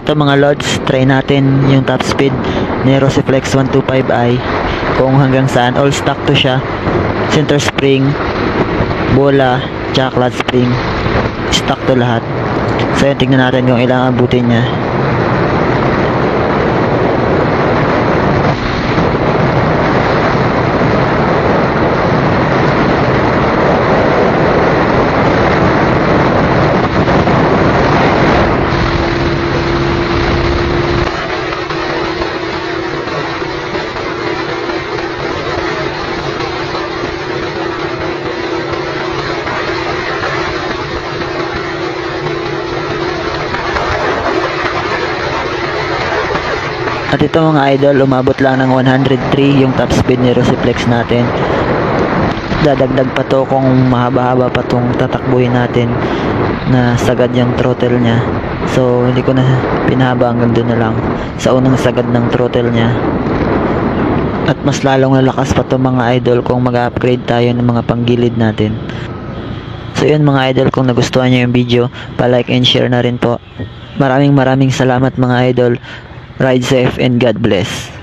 ito mga lods, try natin yung top speed ni Rosiflex 125i kung hanggang saan. All stock to siya, center spring, bola, tsaka clutch spring, stock to lahat. So yun, tignan natin kung ilang abutin niya. At ito mga idol, umabot lang ng 103 yung top speed ni Rosiflex natin. Dadagdag pa to kung mahaba-haba pa tong tatakbuhin natin na sagad yung throttle niya. So hindi ko na pinahaba, hanggang doon na lang sa unang sagad ng throttle niya. At mas lalong lalakas pa to mga idol kung mag-upgrade tayo ng mga panggilid natin. So yun mga idol, kung nagustuhan nyo yung video, pa-like and share na rin po. Maraming salamat mga idol. Ride safe and God bless.